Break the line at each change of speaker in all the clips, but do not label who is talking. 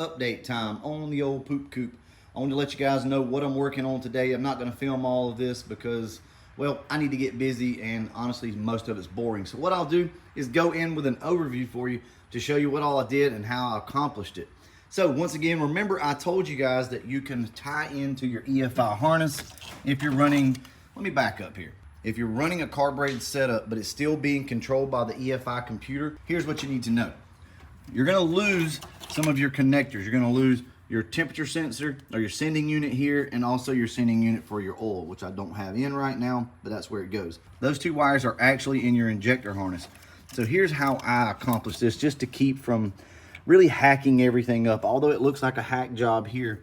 update time on the old Poop Coupe. I want to let you guys know what I'm working on today. I'm not going to film all of this because, well, I need to get busy and honestly most of it's boring. So what I'll do is go in with an overview for you to show you what all I did and how I accomplished it. So once again, remember I told you guys that you can tie into your EFI harness if you're running, let me back up here. If you're running a carbureted setup, but it's still being controlled by the EFI computer, here's what you need to know. You're gonna lose some of your connectors. You're gonna lose your temperature sensor or your sending unit here, and also your sending unit for your oil, which I don't have in right now, but that's where it goes. Those two wires are actually in your injector harness. So here's how I accomplish this, just to keep from really hacking everything up. Although it looks like a hack job here,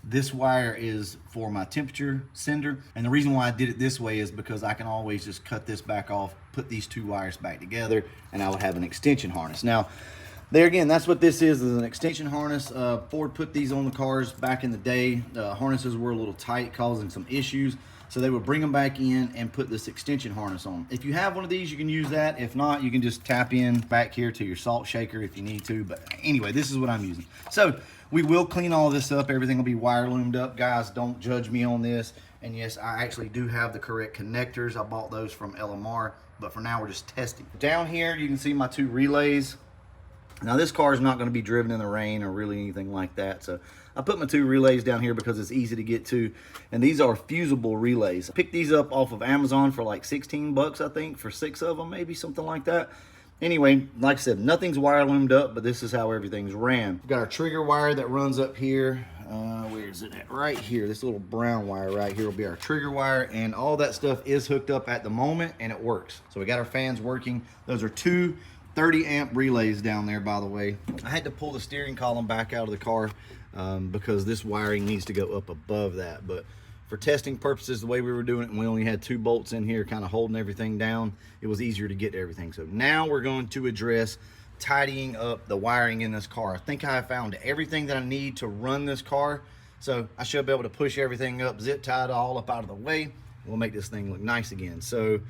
this wire is for my temperature sender. And the reason why I did it this way is because I can always just cut this back off, put these two wires back together, and I would have an extension harness. Now, there again, that's what this is an extension harness. Ford put these on the cars back in the day. The harnesses were a little tight, causing some issues. So they would bring them back in and put this extension harness on. If you have one of these, you can use that. If not, you can just tap in back here to your salt shaker if you need to. But anyway, this is what I'm using. So we will clean all this up. Everything will be wire loomed up. Guys, don't judge me on this. And yes, I actually do have the correct connectors. I bought those from LMR, but for now we're just testing. Down here, you can see my two relays. Now this car is not going to be driven in the rain or really anything like that. So I put my two relays down here because it's easy to get to. And these are fusible relays. I picked these up off of Amazon for like 16 bucks, I think, for 6 of them, maybe something like that. Anyway, like I said, nothing's wire loomed up, but this is how everything's ran. We've got our trigger wire that runs up here. Where is it at? Right here. This little brown wire right here will be our trigger wire, and all that stuff is hooked up at the moment and it works. So we got our fans working. Those are two 30 amp relays down there, by the way. I had to pull the steering column back out of the car because this wiring needs to go up above that. But for testing purposes, the way we were doing it, and we only had 2 bolts in here kind of holding everything down, it was easier to get everything. So now we're going to address tidying up the wiring in this car. I think I found everything that I need to run this car. So I should be able to push everything up, zip tie it all up out of the way. We'll make this thing look nice again. So,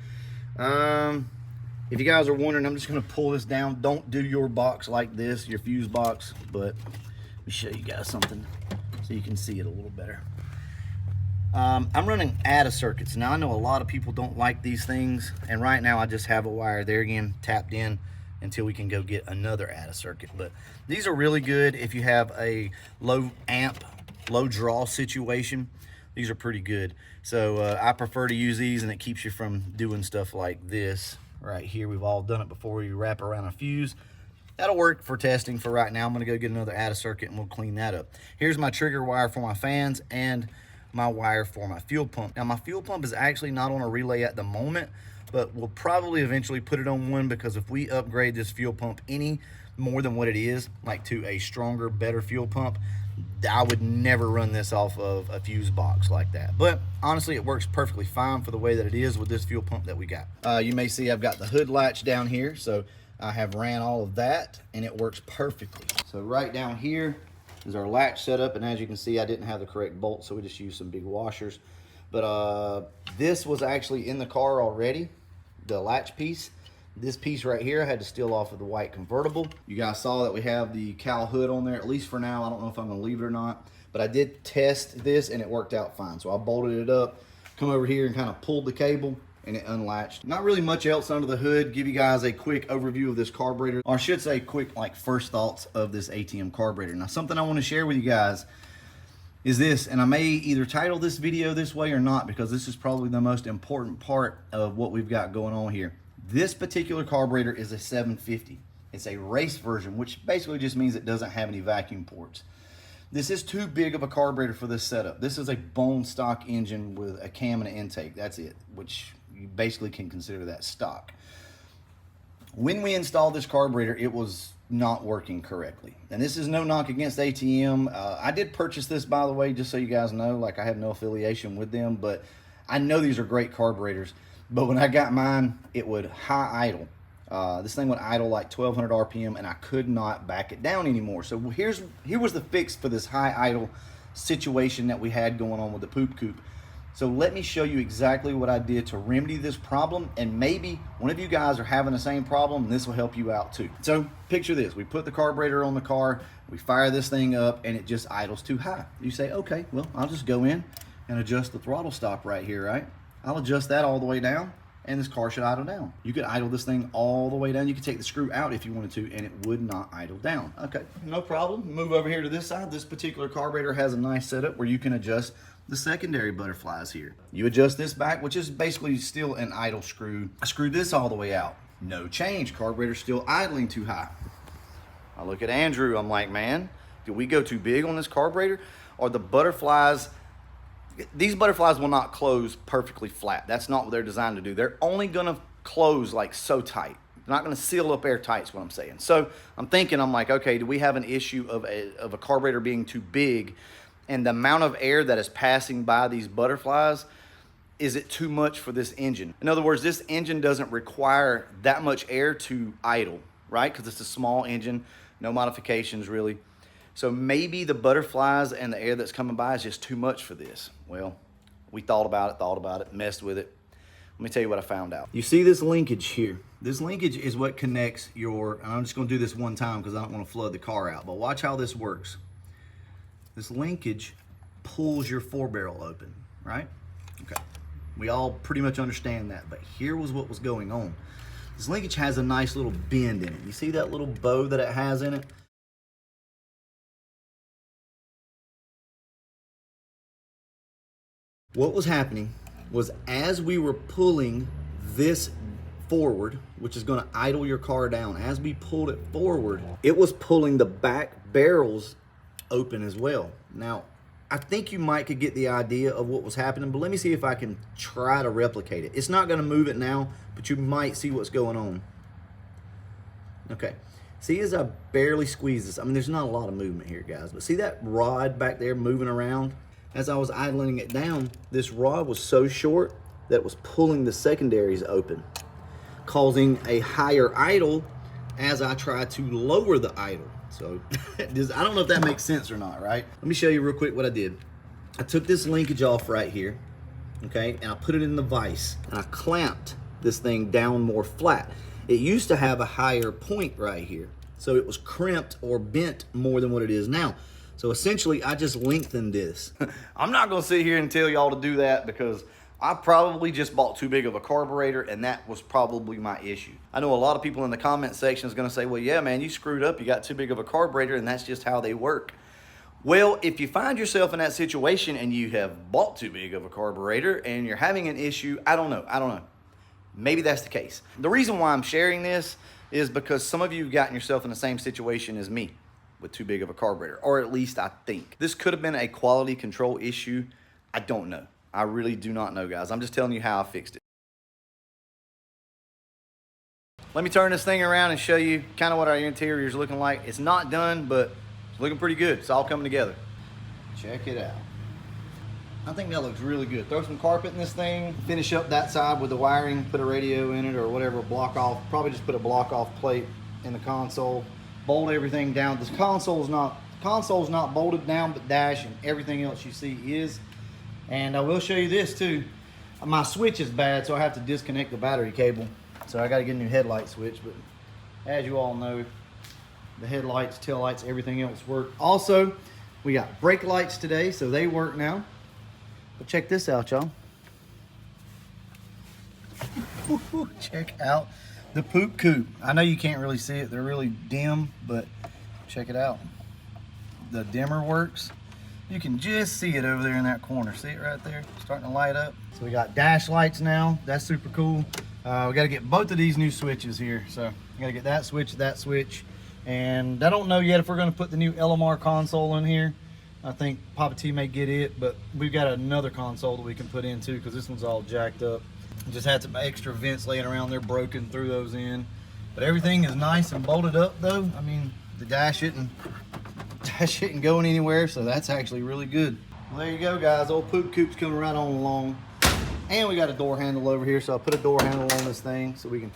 if you guys are wondering, I'm just going to pull this down. Don't do your box like this, your fuse box, but let me show you guys something so you can see it a little better. I'm running ADA circuits. Now, I know a lot of people don't like these things, and right now I just have a wire there again tapped in until we can go get another ADA circuit. But these are really good if you have a low amp, low draw situation. These are pretty good. So I prefer to use these, and it keeps you from doing stuff like this. Right here, we've all done it before. You wrap around a fuse. That'll work for testing for right now. I'm gonna go get another ADA circuit and we'll clean that up. Here's my trigger wire for my fans and my wire for my fuel pump. Now my fuel pump is actually not on a relay at the moment, but we'll probably eventually put it on one, because if we upgrade this fuel pump any more than what it is, like to a stronger, better fuel pump, I would never run this off of a fuse box like that. But honestly, it works perfectly fine for the way that it is with this fuel pump that we got. You may see I've got the hood latch down here, so I have ran all of that and it works perfectly. So right down here is our latch setup, and as you can see, I didn't have the correct bolt, so we just used some big washers. But this was actually in the car already, the latch piece. This piece right here I had to steal off of the white convertible. You guys saw that we have the cowl hood on there, at least for now. I don't know if I'm gonna leave it or not, but I did test this and it worked out fine. So I bolted it up, come over here and kind of pulled the cable, and it unlatched. Not really much else under the hood. Give you guys a quick overview of this carburetor, or I should say quick like first thoughts of this ATM carburetor. Now something I want to share with you guys is this, and I may either title this video this way or not, because this is probably the most important part of what we've got going on here. This particular carburetor is a 750. It's a race version, which basically just means it doesn't have any vacuum ports. This is too big of a carburetor for this setup. This is a bone stock engine with a cam and an intake. That's it, which you basically can consider that stock. When we installed this carburetor, it was not working correctly. And this is no knock against ATM. I did purchase this, by the way, just so you guys know. Like, I have no affiliation with them, but I know these are great carburetors. But when I got mine, it would high idle. This thing would idle like 1200 RPM, and I could not back it down anymore. So here was the fix for this high idle situation that we had going on with the Poop Coupe. So let me show you exactly what I did to remedy this problem, and maybe one of you guys are having the same problem and this will help you out too. So picture this, we put the carburetor on the car, we fire this thing up and it just idles too high. You say, okay, well, I'll just go in and adjust the throttle stop right here, right? I'll adjust that all the way down and this car should idle down. You could idle this thing all the way down. You could take the screw out if you wanted to and it would not idle down. Okay, no problem. Move over here to this side. This particular carburetor has a nice setup where you can adjust the secondary butterflies here. You adjust this back, which is basically still an idle screw. I screwed this all the way out. No change, carburetor's still idling too high. I look at Andrew, I'm like, man, did we go too big on this carburetor? Or the butterflies, these butterflies will not close perfectly flat. That's not what they're designed to do. They're only gonna close like so tight. They're not gonna seal up airtight is what I'm saying. So I'm thinking, I'm like, okay, do we have an issue of a carburetor being too big? And the amount of air that is passing by these butterflies, is it too much for this engine? In other words, this engine doesn't require that much air to idle, right? Because it's a small engine, no modifications really. So maybe the butterflies and the air that's coming by is just too much for this. Well, we thought about it, messed with it. Let me tell you what I found out. You see this linkage here? This linkage is what connects your, and I'm just gonna do this one time because I don't wanna flood the car out, but watch how this works. This linkage pulls your 4-barrel open, right? Okay, we all pretty much understand that, but here was what was going on. This linkage has a nice little bend in it. You see that little bow that it has in it? What was happening was as we were pulling this forward, which is gonna idle your car down, as we pulled it forward, it was pulling the back barrels open as well. Now, I think you might could get the idea of what was happening, but let me see if I can try to replicate it. It's not gonna move it now, but you might see what's going on. Okay, see as I barely squeeze this, I mean, there's not a lot of movement here, guys, but see that rod back there moving around? As I was idling it down, this rod was so short that it was pulling the secondaries open, causing a higher idle as I tried to lower the idle. So I don't know if that makes sense or not, right? Let me show you real quick what I did. I took this linkage off right here, okay, and I put it in the vise, and I clamped this thing down more flat. It used to have a higher point right here, so it was crimped or bent more than what it is now. So essentially, I just lengthened this. I'm not gonna sit here and tell y'all to do that because I probably just bought too big of a carburetor and that was probably my issue. I know a lot of people in the comment section is gonna say, well, yeah, man, you screwed up, you got too big of a carburetor and that's just how they work. Well, if you find yourself in that situation and you have bought too big of a carburetor and you're having an issue, I don't know. Maybe that's the case. The reason why I'm sharing this is because some of you have gotten yourself in the same situation as me with too big of a carburetor, or at least I think. This could have been a quality control issue. I don't know. I really do not know, guys. I'm just telling you how I fixed it. Let me turn this thing around and show you kind of what our interior is looking like. It's not done, but it's looking pretty good. It's all coming together. Check it out. I think that looks really good. Throw some carpet in this thing, finish up that side with the wiring, put a radio in it or whatever, block off, probably just put a block off plate in the console, bolt everything down. This console's not bolted down, but dash and everything else you see is. And I will show you this too. My switch is bad, so I have to disconnect the battery cable. So I got to get a new headlight switch, but as you all know, the headlights, tail lights, everything else work. Also, we got brake lights today, so they work now. But check this out, y'all. Check out the Coupe. I know you can't really see it. They're really dim, but check it out. The dimmer works. You can just see it over there in that corner. See it right there? Starting to light up. So we got dash lights now. That's super cool. We got to get both of these new switches here. So we got to get that switch. And I don't know yet if we're going to put the new LMR console in here. I think Papa T may get it, but we've got another console that we can put in too because this one's all jacked up. Just had some extra vents laying around there broken, threw those in. But everything is nice and bolted up though. I mean, the dash isn't going anywhere, so that's actually really good. Well, there you go, guys. Old Coupe's coming right on along. And we got a door handle over here, so I put a door handle on this thing so we can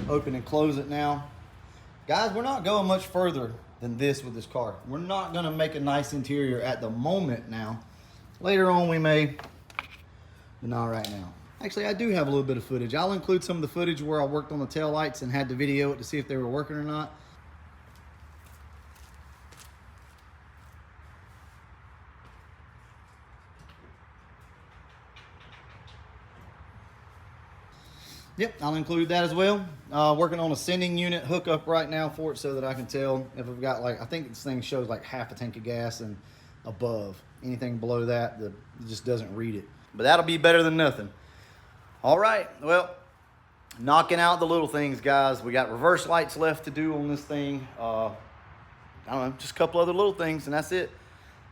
open and close it now. Guys, we're not going much further than this with this car. We're not gonna make a nice interior at the moment now. Later on, we may but not right now. Actually, I do have a little bit of footage. I'll include some of the footage where I worked on the tail lights and had to video it to see if they were working or not. Yep, I'll include that as well. Working on a sending unit hookup right now for it so that I can tell if I've got, like, I think this thing shows like half a tank of gas and above. Anything below that, it just doesn't read it. But that'll be better than nothing. All right, well, knocking out the little things, guys. We got reverse lights left to do on this thing. I don't know, just a couple other little things, and that's it.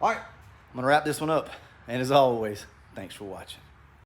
All right, I'm gonna wrap this one up. And as always, thanks for watching.